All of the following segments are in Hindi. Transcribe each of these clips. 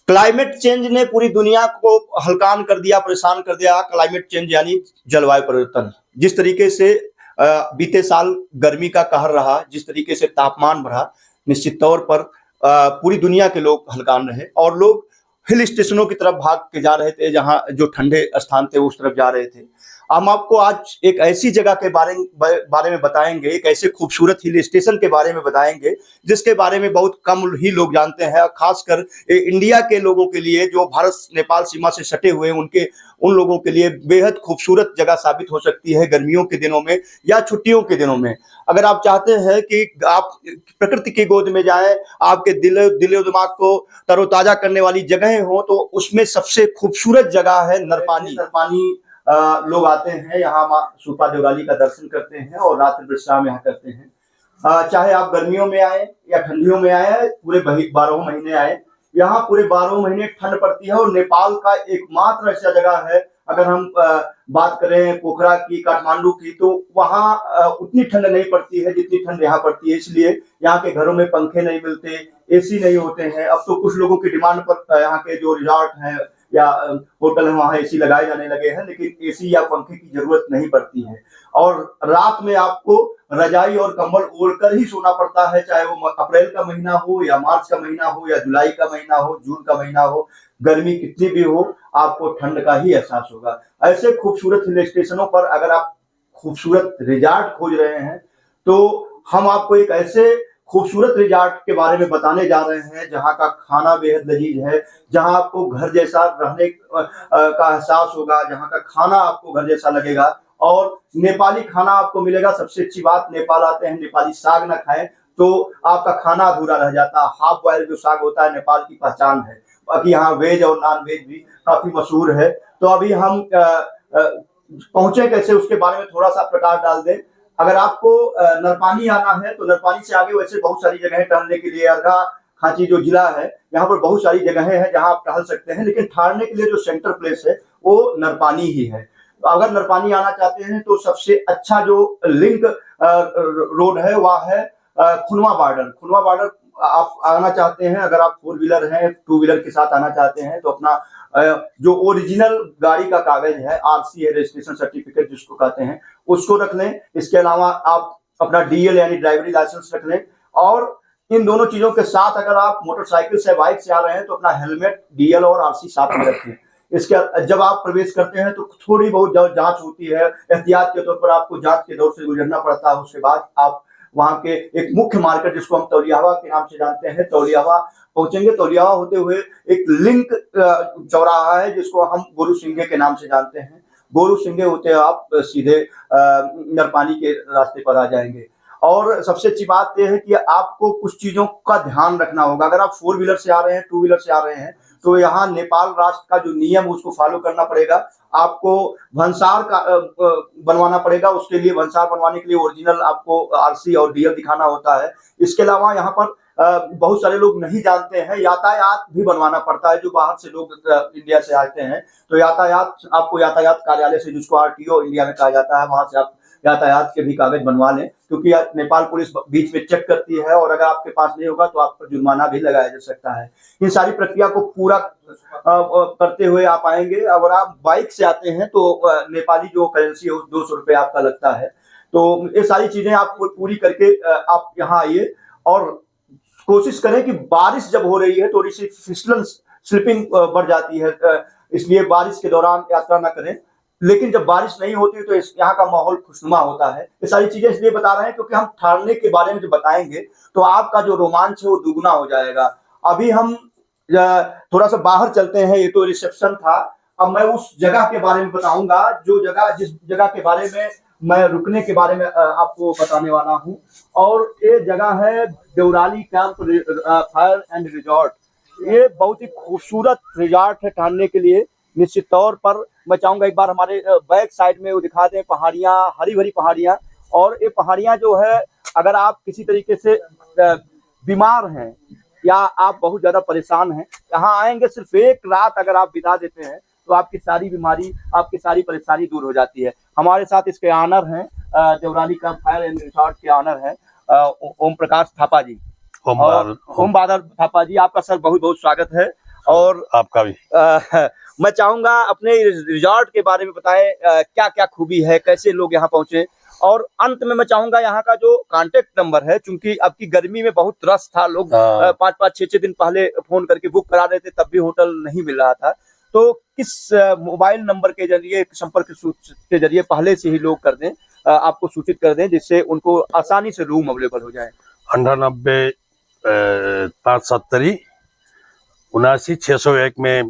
क्लाइमेट चेंज ने पूरी दुनिया को हलकान कर दिया, परेशान कर दिया। क्लाइमेट चेंज यानी जलवायु परिवर्तन। जिस तरीके से बीते साल गर्मी का कहर रहा, जिस तरीके से तापमान बढ़ा, निश्चित तौर पर पूरी दुनिया के लोग हलकान रहे और लोग हिल स्टेशनों की तरफ भाग के जा रहे थे, जहां जो ठंडे स्थान थे उस तरफ जा रहे थे। हम आपको आज एक ऐसी जगह के बारे में बताएंगे, एक ऐसे खूबसूरत हिल स्टेशन के बारे में बताएंगे जिसके बारे में बहुत कम ही लोग जानते हैं। खासकर इंडिया के लोगों के लिए, जो भारत नेपाल सीमा से सटे हुए हैं, उन लोगों के लिए बेहद खूबसूरत जगह साबित हो सकती है गर्मियों के दिनों में या छुट्टियों के दिनों में। अगर आप चाहते हैं कि आप प्रकृति की गोद में जाएं, आपके दिलो दिमाग को तरोताजा करने वाली जगहें हो, तो उसमें सबसे खूबसूरत जगह है नरपानी। लोग आते हैं यहाँ, माँ सूपा देवराली का दर्शन करते हैं और रात्रि विश्राम यहाँ करते हैं। चाहे आप गर्मियों में आए या ठंडियों में आए, पूरे 12 महीने आए, यहाँ पूरे 12 महीने ठंड पड़ती है। और नेपाल का एकमात्र ऐसा जगह है, अगर हम बात करें पोखरा की, काठमांडू की, तो वहाँ उतनी ठंड नहीं पड़ती है जितनी ठंड यहाँ पड़ती है। इसलिए यहाँ के घरों में पंखे नहीं मिलते, एसी नहीं होते हैं। अब तो कुछ लोगों की डिमांड पर यहाँ के जो रिजॉर्ट हैं या होटल है वहां एसी लगाए जाने लगे हैं, लेकिन एसी या पंखे की जरूरत नहीं पड़ती है। और रात में आपको रजाई और कंबल ओढ़कर ही सोना पड़ता है, चाहे वो अप्रैल का महीना हो या मार्च का महीना हो या जुलाई का महीना हो, जून का महीना हो। गर्मी कितनी भी हो, आपको ठंड का ही एहसास होगा। ऐसे खूबसूरत हिल स्टेशनों पर अगर आप खूबसूरत रिजॉर्ट खोज रहे हैं, तो हम आपको एक ऐसे खूबसूरत रिजॉर्ट के बारे में बताने जा रहे हैं जहां का खाना बेहद लजीज है, जहां आपको घर जैसा रहने का एहसास होगा, जहां का खाना आपको घर जैसा लगेगा और नेपाली खाना आपको मिलेगा। सबसे अच्छी बात, नेपाल आते हैं नेपाली साग ना खाएं तो आपका खाना अधूरा रह जाता। हाफ बॉयल जो साग होता है नेपाल की पहचान है। बाकी यहाँ वेज और नॉन वेज भी काफी मशहूर है। तो अभी हम पहुंचे कैसे, उसके बारे में थोड़ा सा प्रकाश डाल दें। अगर आपको नरपानी आना है तो नरपानी से आगे वैसे बहुत सारी जगह टहलने के लिए, अर्घा खांची जो जिला है, यहाँ पर बहुत सारी जगहें हैं जहां आप टहल सकते हैं, लेकिन ठहरने के लिए जो सेंटर प्लेस है वो नरपानी ही है। तो अगर नरपानी आना चाहते हैं तो सबसे अच्छा जो लिंक रोड है वह है खुनवा बॉर्डर। खुनवा बॉर्डर आप आना चाहते हैं, अगर आप 4 व्हीलर हैं, 2 व्हीलर के साथ आना चाहते हैं, तो अपना जो ओरिजिनल गाड़ी का कागज है, आरसी है, रजिस्ट्रेशन सर्टिफिकेट जिसको कहते हैं, उसको रख लें। इसके अलावा आप अपना डीएल यानी ड्राइवरी लाइसेंस रख लें। और इन दोनों चीजों के साथ अगर आप मोटरसाइकिल से, बाइक से आ रहे हैं तो अपना हेलमेट, डीएल और आरसी साथ में रखें। इसके जब आप प्रवेश करते हैं तो थोड़ी बहुत जांच होती है, एहतियात के तौर पर आपको जांच के दौर से गुजरना पड़ता है। उसके बाद आप वहां के एक मुख्य मार्केट जिसको हम तौलियावा के नाम से जानते हैं, तौलियावा पहुंचेंगे। तौलियावा होते हुए एक लिंक चौराहा है जिसको हम गोरू सिंघे के नाम से जानते हैं। गोरू सिंघे होते आप सीधे नरपानी के रास्ते पर आ जाएंगे। और सबसे अच्छी बात यह है कि आपको कुछ चीजों का ध्यान रखना होगा। अगर आप 4 व्हीलर से आ रहे हैं, 2 व्हीलर से आ रहे हैं, तो यहाँ नेपाल राष्ट्र का जो नियम है उसको फॉलो करना पड़ेगा। आपको भंसार का बनवाना पड़ेगा। उसके लिए भंसार बनवाने के लिए ओरिजिनल आपको आरसी और डीएल दिखाना होता है। इसके अलावा यहाँ पर बहुत सारे लोग नहीं जानते हैं, यातायात भी बनवाना पड़ता है। जो बाहर से लोग इंडिया से आते हैं तो यातायात, आपको यातायात कार्यालय से, जिसको आरटीओ इंडिया में कहा जाता है, वहां से आप यातायात के भी कागज बनवा लें, क्योंकि नेपाल पुलिस बीच में चेक करती है और अगर आपके पास नहीं होगा तो आप पर जुर्माना भी लगाया जा सकता है। इन सारी प्रक्रिया को पूरा करते हुए आप आएंगे। अगर आप बाइक से आते हैं तो नेपाली जो करेंसी है 200 रुपये आपका लगता है। तो ये सारी चीजें आप पूरी करके आप यहाँ आइए और कोशिश करें कि बारिश जब हो रही है थोड़ी सी फिसलन, स्लिपिंग बढ़ जाती है, इसलिए बारिश के दौरान यात्रा न करें। लेकिन जब बारिश नहीं होती तो यहाँ का माहौल खुशनुमा होता है। ये सारी चीजें इसलिए बता रहे हैं क्योंकि हम ठहरने के बारे में जो बताएंगे तो आपका जो रोमांच है वो दुगुना हो जाएगा। अभी हम थोड़ा सा बाहर चलते हैं, ये तो रिसेप्शन था। अब मैं उस जगह के बारे में बताऊंगा, जिस जगह के बारे में मैं रुकने के बारे में आपको बताने वाला हूं। और ये जगह है Devrali camp fire and resort. ये बहुत ही खूबसूरत रिजॉर्ट है ठहरने के लिए। निश्चित तौर पर मैं चाहूंगा एक बार हमारे बैक साइड में वो दिखा दें, पहाड़ियां, हरी भरी पहाड़ियां। और ये पहाड़ियां जो है, अगर आप किसी तरीके से बीमार हैं या आप बहुत ज्यादा परेशान हैं, यहाँ आएंगे, सिर्फ एक रात अगर आप बिता देते हैं तो आपकी सारी बीमारी, आपकी सारी परेशानी दूर हो जाती है। हमारे साथ इसके ऑनर हैं, देवराली का फायर एंड रिसॉर्ट के ऑनर हैं ओम प्रकाश थापा जी। ओम बादल थापा जी, आपका सर बहुत बहुत स्वागत है। और आपका भी। मैं चाहूंगा अपने रिजॉर्ट के बारे में बताएं, क्या क्या खूबी है, कैसे लोग यहाँ पहुंचे, और अंत में मैं चाहूंगा यहाँ का जो कांटेक्ट नंबर है, क्योंकि अब की गर्मी में बहुत रश था, लोग 5-5 6-6 दिन पहले फोन करके बुक करा रहे थे, तब भी होटल नहीं मिल रहा था। तो किस मोबाइल नंबर के जरिए, संपर्क के जरिए पहले से ही लोग कर दें, आपको सूचित कर दें, जिससे उनको आसानी से रूम अवेलेबल हो जाए। 98 570 79 601 में,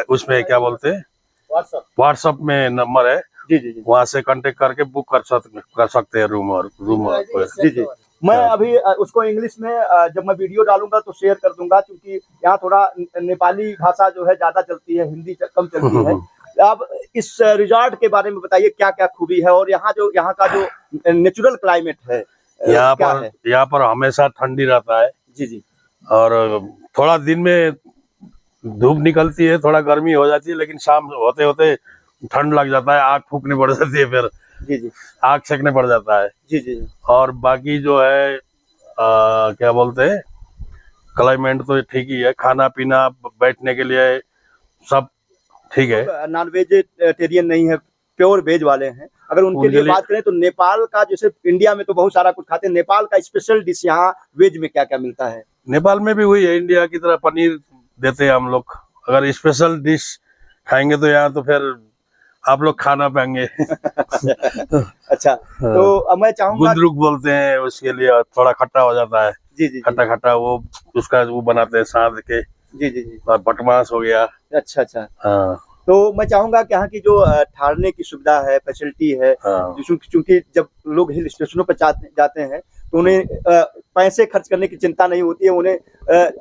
उसमें क्या बोलते हैं, व्हाट्सएप में नंबर है। जी जी जी, वहाँ से कांटेक्ट करके बुक कर सकते हैं रूम। और जी जी। मैं अभी उसको इंग्लिश में जब मैं वीडियो डालूंगा तो शेयर कर दूंगा, क्योंकि यहाँ थोड़ा नेपाली भाषा जो है ज्यादा चलती है, हिंदी कम चलती है। अब इस रिजॉर्ट के बारे में बताइए, क्या क्या खूबी है, और यहाँ का जो नेचुरल क्लाइमेट है यहाँ पर हमेशा ठंडी रहता है। जी जी। और थोड़ा दिन में धूप निकलती है, थोड़ा गर्मी हो जाती है, लेकिन शाम होते होते ठंड लग जाता है, आग फूकनी पड़ जाती है, फिर जी जी, आग सेकने पड़ जाता है। जी जी। और बाकी जो है क्या बोलते हैं, क्लाइमेट तो ठीक ही है, खाना पीना बैठने के लिए सब ठीक है। नॉन वेजिटेरियन नहीं है, प्योर वेज वाले हैं। अगर उनके लिए बात करें तो नेपाल का, जैसे इंडिया में तो बहुत सारा कुछ खाते हैं, नेपाल का स्पेशल डिश यहाँ वेज में क्या क्या मिलता है? नेपाल में भी वही है, इंडिया की तरह पनीर देते हैं हम लोग। अगर स्पेशल डिश खाएंगे तो यहाँ तो फिर आप लोग खाना पाएंगे। अच्छा, तो अब मैं चाहूंगा, गुंदरुक बोलते हैं उसके लिए, थोड़ा खट्टा हो जाता है। जी जी, खट्टा खट्टा वो उसका वो बनाते हैं साँध के। जी जी जी। और बटमास हो गया। अच्छा अच्छा। हाँ। तो मैं चाहूंगा कि यहाँ की जो ठहरने की सुविधा है, फैसिलिटी है, क्योंकि जब लोग हिल स्टेशनों पर जाते हैं तो उन्हें पैसे खर्च करने की चिंता नहीं होती है, उन्हें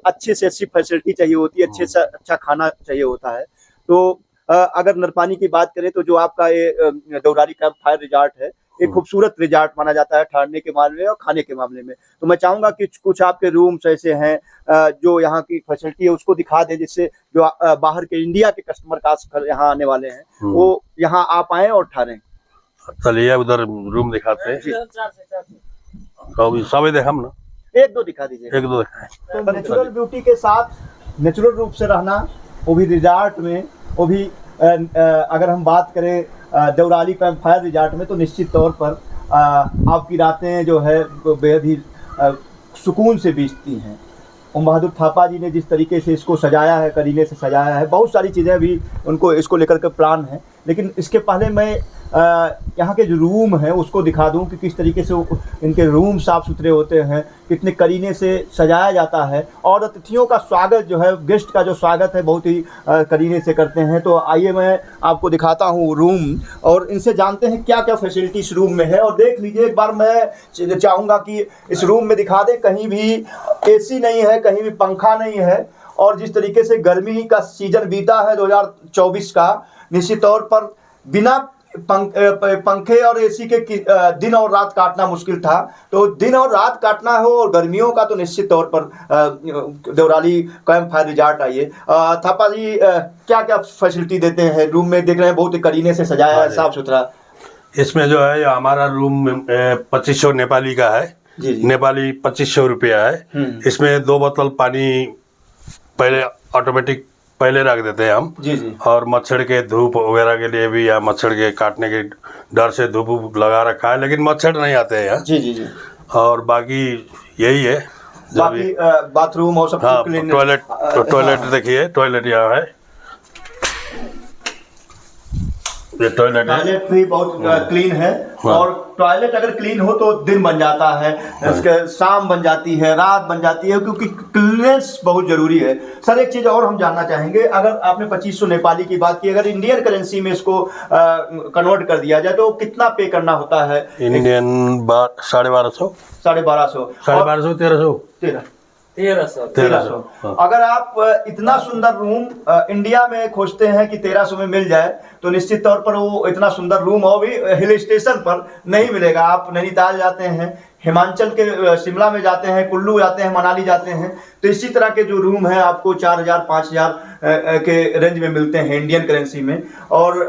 अच्छे से अच्छी फैसिलिटी चाहिए होती है, अच्छे से अच्छा खाना चाहिए होता है। तो अगर नरपानी की बात करें तो जो आपका ये देवराली कैंप फायर रिजॉर्ट है, एक खूबसूरत रिजॉर्ट माना जाता है ठहरने के मामले में और खाने के मामले में। तो मैं चाहूंगा कि कुछ आपके रूम्स ऐसे हैं जो यहाँ की फैसिलिटी है उसको दिखा दें, जिससे जो बाहर के इंडिया के कस्टमर खास कर यहाँ आने वाले हैं वो यहाँ आ पाए और ठहरें। चलिए उधर रूम दिखाते हैं। सब देखम ना, एक दो दिखा दीजिए। एक दो दिखाएं। तो नेचुरल ब्यूटी के साथ नेचुरल रूप से रहना, वो भी रिजॉर्ट में, वो भी अगर हम बात करें देवराली कैंप फायर रिजॉर्ट में, तो निश्चित तौर पर आपकी रातें जो है बेहद ही सुकून से बीतती हैं। ओम बहादुर थापा जी ने जिस तरीके से इसको सजाया है, करीने से सजाया है, बहुत सारी चीज़ें भी उनको इसको लेकर के प्लान है। लेकिन इसके पहले मैं यहाँ के जो रूम हैं उसको दिखा दूँ कि किस तरीके से इनके रूम साफ़ सुथरे होते हैं, कितने करीने से सजाया जाता है, और अतिथियों का स्वागत जो है, गेस्ट का जो स्वागत है, बहुत ही करीने से करते हैं। तो आइए मैं आपको दिखाता हूँ रूम, और इनसे जानते हैं क्या क्या फैसिलिटी इस रूम में है। और देख लीजिए एक बार, मैं चाहूँगा कि इस रूम में दिखा दें, कहीं भी AC नहीं है, कहीं भी पंखा नहीं है, और जिस तरीके से गर्मी का सीजन बीता है 2024 का, निश्चित तौर पर बिना पंखे और AC के दिन और रात काटना मुश्किल था। तो दिन और रात काटना हो और गर्मियों का, तो निश्चित तौर पर देवराली कैंप फायर रिजॉर्ट आइए। थापा जी, क्या क्या फैसिलिटी देते हैं रूम में? देख रहे हैं बहुत ही करीने से सजाया है, साफ सुथरा। इसमें जो है हमारा रूम 2500 नेपाली का है। जी जी। नेपाली 2500 रुपया है। इसमें 2 बोतल पानी पहले ऑटोमेटिक पहले रख देते हैं हम। जी जी। और मच्छर के धूप वगैरह के लिए भी, या मच्छर के काटने के डर से धूप लगा रखा है, लेकिन मच्छर नहीं आते हैं यहाँ। जी जी जी। और बाकी यही है। बाकी बाथरूम और सब। हाँ, टॉयलेट देखिए, टॉयलेट यहाँ है, ये टॉयलेट भी बहुत क्लीन है। और टॉयलेट अगर क्लीन हो तो दिन बन जाता है, उसके शाम बन जाती है, रात बन जाती है, क्योंकि क्लीनेस बहुत जरूरी है। सर, एक चीज और हम जानना चाहेंगे, अगर आपने 2500 नेपाली की बात की, अगर इंडियन करेंसी में इसको कन्वर्ट कर दिया जाए तो कितना पे करना होता है? इंडियन 1250 1300। अगर आप इतना सुंदर रूम इंडिया में खोजते हैं कि 1300 में मिल जाए, तो निश्चित तौर पर वो इतना सुंदर रूम, और भी हिल स्टेशन पर नहीं मिलेगा। आप नैनीताल जाते हैं, हिमाचल के शिमला में जाते हैं, कुल्लू जाते हैं, मनाली जाते हैं, तो इसी तरह के जो रूम है आपको 4000-5000 के रेंज में मिलते हैं इंडियन करेंसी में। और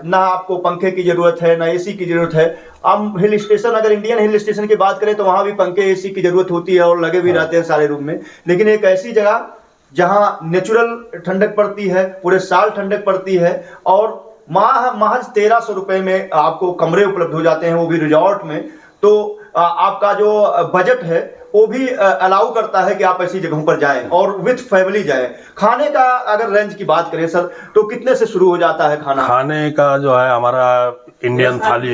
ना आपको पंखे की ज़रूरत है, ना AC की ज़रूरत है। हम हिल स्टेशन, अगर इंडियन हिल स्टेशन की बात करें तो वहाँ भी पंखे AC की ज़रूरत होती है और लगे भी रहते हैं सारे रूम में। लेकिन एक ऐसी जगह जहां नेचुरल ठंडक पड़ती है, पूरे साल ठंडक पड़ती है, और महज 1300 रुपए में आपको कमरे उपलब्ध हो जाते हैं, वो भी रिजॉर्ट में। तो आपका जो बजट है वो भी अलाउ करता है कि आप ऐसी जगहों पर जाएं और विथ फैमिली जाएं। खाने का अगर रेंज की बात करें सर, तो कितने से शुरू हो जाता है खाना? खाने का जो है हमारा इंडियन थाली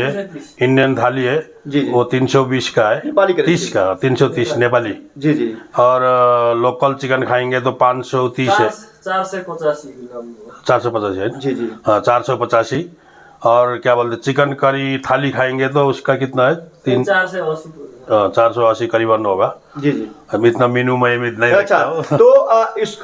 है जी जी। वो 320 का है, नेपाली करेंसी। 30 का 330 नेपाली। जी जी। और लोकल चिकन खाएंगे तो 530 है, 485 है। जी जी। हाँ 485। और क्या बोलते चिकन करी थाली खाएंगे तो उसका कितना है? 480 करीबन होगा। जी जी। अब इतना मेनू में नहीं अच्छा, देखता हूँ। तो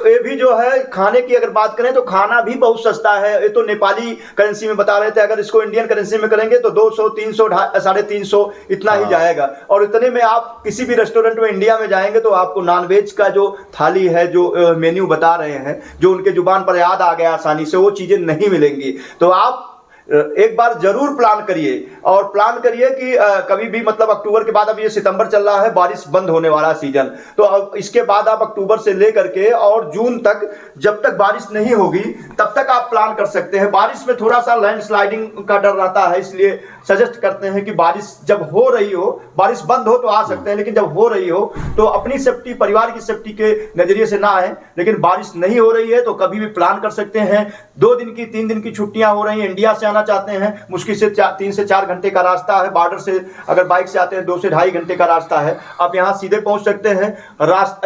ये भी जो है खाने की अगर बात करें तो खाना भी बहुत सस्ता है। ये तो नेपाली करेंसी में बता रहे थे, अगर इसको इंडियन करेंसी में करेंगे तो 200, 300, 350 इतना ही जाएगा। और इतने में आप किसी भी रेस्टोरेंट में इंडिया में जाएंगे तो आपको नॉनवेज का जो थाली है, जो मेन्यू बता रहे हैं, जो उनके जुबान पर याद आ गया आसानी से, वो चीजें नहीं मिलेंगी। तो आप एक बार जरूर प्लान करिए, और प्लान करिए कि कभी भी, मतलब अक्टूबर के बाद, अब ये सितंबर चल रहा है, बारिश बंद होने वाला सीजन, तो अब इसके बाद आप अक्टूबर से लेकर के और जून तक, जब तक बारिश नहीं होगी तब तक आप प्लान कर सकते हैं। बारिश में थोड़ा सा लैंडस्लाइडिंग का डर रहता है, इसलिए सजेस्ट करते हैं कि बारिश जब हो रही हो, बारिश बंद हो तो आ सकते हैं, लेकिन जब हो रही हो तो अपनी सेफ्टी, परिवार की सेफ्टी के नजरिए से ना आए। लेकिन बारिश नहीं हो रही है तो कभी भी प्लान कर सकते हैं। 2 दिन की, 3 दिन की छुट्टियां हो रही हैं, इंडिया से आना चाहते हैं, मुश्किल से 3 से 4 घंटे का रास्ता है, बॉर्डर से अगर बाइक से आते हैं 2 से 2.5 घंटे का रास्ता है, आप यहाँ सीधे पहुंच सकते हैं।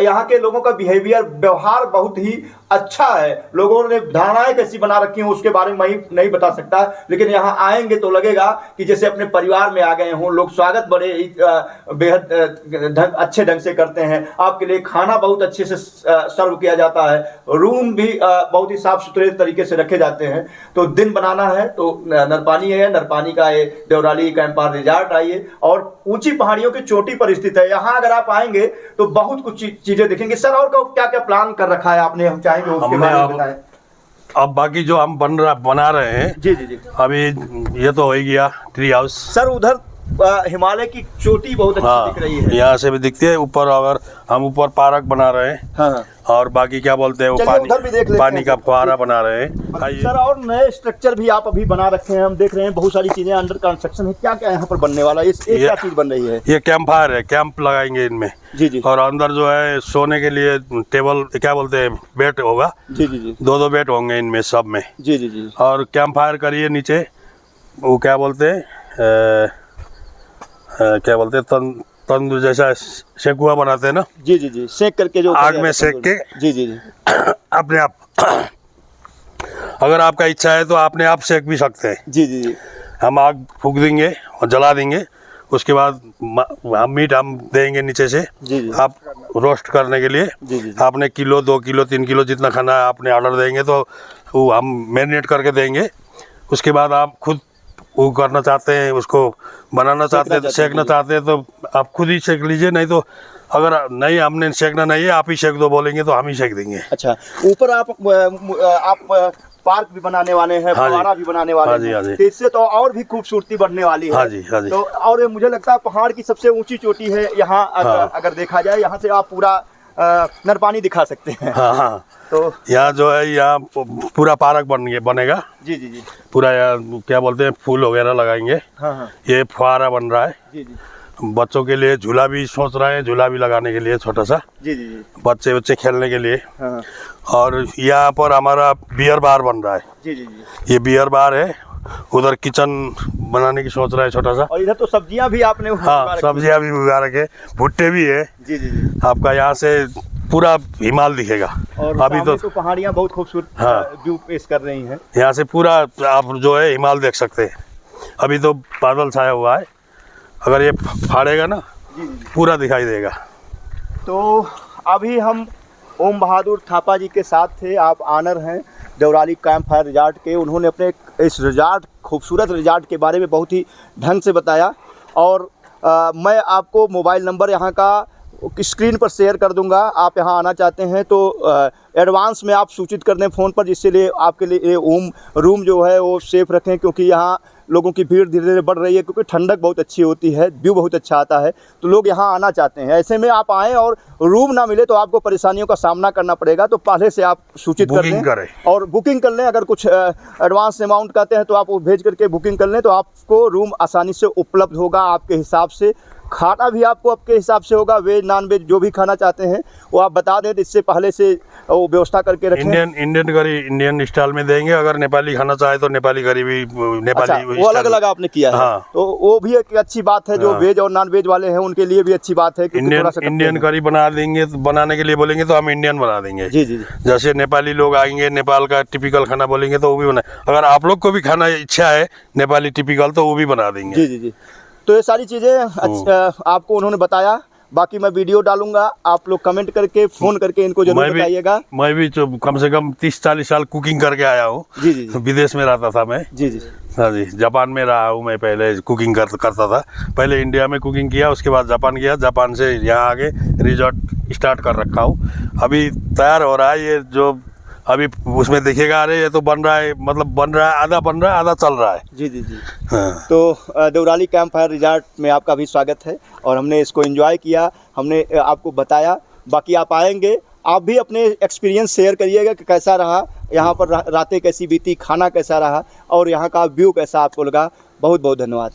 यहाँ के लोगों का बिहेवियर, व्यवहार बहुत ही अच्छा है। लोगों ने धारणाएं कैसी बना रखी हैं उसके बारे में मैं नहीं बता सकता, लेकिन यहाँ आएंगे तो लगेगा कि जैसे अपने परिवार में आ गए हों। लोग स्वागत बड़े बेहद अच्छे ढंग से करते हैं। आपके लिए खाना बहुत अच्छे से सर्व किया जाता है, रूम भी बहुत ही साफ सुथरे तरीके से रखे जाते हैं। तो दिन बनाना है तो नरपानी है, नरपानी का ये देवराली कैंपार रिजॉर्ट आइए, और ऊंची पहाड़ियों की चोटी पर स्थित है। यहाँ अगर आप आएंगे तो बहुत कुछ चीजें देखेंगे। सर और क्या क्या प्लान कर रखा है आपने, हम चाहेंगे उसके बारे में बताएं। अब बाकी जो हम बना रहे हैं, जी जी जी, अभी ये तो हो ही गया ट्री हाउस। सर उधर हिमालय की चोटी बहुत अच्छी दिख रही है, यहाँ से भी दिखती है। ऊपर अगर हम ऊपर पार्क बना रहे हैं, हाँ। और बाकी क्या बोलते हैं वो पानी का फुहारा बना रहे हैं। सर और नए स्ट्रक्चर भी आप अभी बना रखे हैं, हम देख रहे हैं बहुत सारी चीजें अंडर कंस्ट्रक्शन है। क्या क्या यहाँ पर बनने वाला है? क्या चीज बन रही है? ये कैंप फायर है, कैंप लगाएंगे इनमें। जी जी। और अंदर जो है सोने के लिए टेबल, क्या बोलते हैं, बेड होगा। जी जी जी। 2 बेड होंगे इनमें सब में। जी जी जी। और कैंप फायर करिए नीचे, वो क्या बोलते हैं, क्या बोलते हैं, तंदूर जैसा सेकुआ बनाते हैं ना। जी जी जी, सेक करके जो आग में सेक के। जी जी जी। अपने आप अगर आपका इच्छा है तो अपने आप सेक भी सकते हैं। जी जी जी। हम आग फूक देंगे और जला देंगे, उसके बाद हम मीट हम देंगे नीचे से। जी जी। आप रोस्ट करने के लिए जी जी। आपने किलो, 2 किलो, 3 किलो जितना खाना है आपने ऑर्डर देंगे तो वो हम मैरिनेट करके देंगे। उसके बाद आप खुद वो करना चाहते हैं, उसको बनाना चाहते हैं, सेकना चाहते हैं तो आप खुद ही सेक लीजिए। नहीं तो अगर नहीं, हमने सेकना नहीं है, आप ही सेक दो बोलेंगे तो हम ही सेक देंगे। अच्छा, ऊपर आप पार्क भी बनाने वाले हैं, फव्वारा भी बनाने वाले हैं, तो इससे तो और भी खूबसूरती बढ़ने वाली है। हाँ जी, हाँ जी। तो और ये मुझे लगता है पहाड़ की सबसे ऊंची चोटी है यहाँ, अगर देखा जाए यहाँ से आप पूरा नरपानी दिखा सकते हैं। हाँ हाँ। तो यहाँ जो है, यहाँ पूरा पार्क बनेगा। जी जी जी। पूरा क्या बोलते हैं, फूल वगैरह लगाएंगे। हाँ हाँ। ये फुहारा बन रहा है। जी जी। बच्चों के लिए झूला भी सोच रहे हैं, झूला भी लगाने के लिए छोटा सा। जी जी जी। बच्चे खेलने के लिए। हाँ। और यहाँ पर हमारा बियर बार बन रहा है। जी जी जी। ये बियर बार है। उधर किचन बनाने की सोच रहा है छोटा सा। और इधर तो सब्जियां भी आपने हाँ, सब्जियां भी उगा रखे, भुट्टे भी है। जी जी जी। आपका यहाँ से पूरा हिमाल दिखेगा। और अभी तो पहाड़ियाँ बहुत खूबसूरत व्यू पेश कर रही हैं। यहाँ से पूरा आप जो है हिमाल देख सकते हैं। अभी तो बादल छाया हुआ है, अगर ये फाड़ेगा ना पूरा दिखाई देगा। तो अभी हम ओम बहादुर थापा जी के साथ थे, आप ऑनर हैं देवराली कैंप फायर रिजॉर्ट के। उन्होंने अपने इस रिजॉर्ट, खूबसूरत रिजॉर्ट के बारे में बहुत ही ढंग से बताया। और मैं आपको मोबाइल नंबर यहाँ का स्क्रीन पर शेयर कर दूंगा। आप यहाँ आना चाहते हैं तो एडवांस में आप सूचित कर दें फ़ोन पर, जिससे लिए आपके लिए रूम जो है वो सेफ़ रखें, क्योंकि यहाँ लोगों की भीड़ धीरे धीरे बढ़ रही है, क्योंकि ठंडक बहुत अच्छी होती है, व्यू बहुत अच्छा आता है, तो लोग यहाँ आना चाहते हैं। ऐसे में आप आएँ और रूम ना मिले तो आपको परेशानियों का सामना करना पड़ेगा, तो पहले से आप सूचित कर दें और बुकिंग कर लें। अगर कुछ एडवांस अमाउंट कहते हैं तो आप वो भेज करके बुकिंग कर लें, तो आपको रूम आसानी से उपलब्ध होगा आपके हिसाब से। खाना भी आपको आपके हिसाब से होगा, वेज नॉन वेज जो भी खाना चाहते हैं वो आप बता दें, इससे पहले से वो व्यवस्था करके रखें। इंडियन करी इंडियन स्टाइल में देंगे, अगर नेपाली खाना चाहे तो नेपाली करी भी नेपाली। अच्छा, वो अलग अलग आपने किया है। हाँ। तो वो भी एक अच्छी बात है, जो वेज और नॉन वेज वाले हैं उनके लिए भी अच्छी बात है। इंडियन करी बना देंगे, तो बनाने के लिए बोलेंगे तो हम इंडियन बना देंगे। जी जी। जैसे नेपाली लोग आएंगे, नेपाल का टिपिकल खाना बोलेंगे तो वो भी बना। अगर आप लोग को भी खाना इच्छा है नेपाली टिपिकल तो वो भी बना देंगे। जी जी जी। तो ये सारी चीज़ें आपको उन्होंने बताया। बाकी मैं वीडियो डालूंगा, आप लोग कमेंट करके फ़ोन करके इनको जरूर बताइएगा। मैं भी कम से कम 30-40 साल कुकिंग करके आया हूँ। जी जी जी। विदेश में रहता था मैं। जी जी। हाँ जी, जापान में रहा हूँ मैं, पहले कुकिंग करता था। पहले इंडिया में कुकिंग किया, उसके बाद जापान गया, जापान से यहाँ आके रिजॉर्ट स्टार्ट कर रखा हूँ। अभी तैयार हो रहा है ये जो अभी उसमें देखिएगा। अरे ये तो बन रहा है, मतलब बन रहा है, आधा बन रहा है, आधा चल रहा है। जी जी जी। हाँ। तो देवराली कैंप फायर रिजॉर्ट में आपका भी स्वागत है और हमने इसको एंजॉय किया, हमने आपको बताया। बाकी आप आएंगे, आप भी अपने एक्सपीरियंस शेयर करिएगा कि कैसा रहा यहाँ पर, रातें कैसी बीती, खाना कैसा रहा और यहाँ का व्यू कैसा आपको लगा। बहुत बहुत धन्यवाद।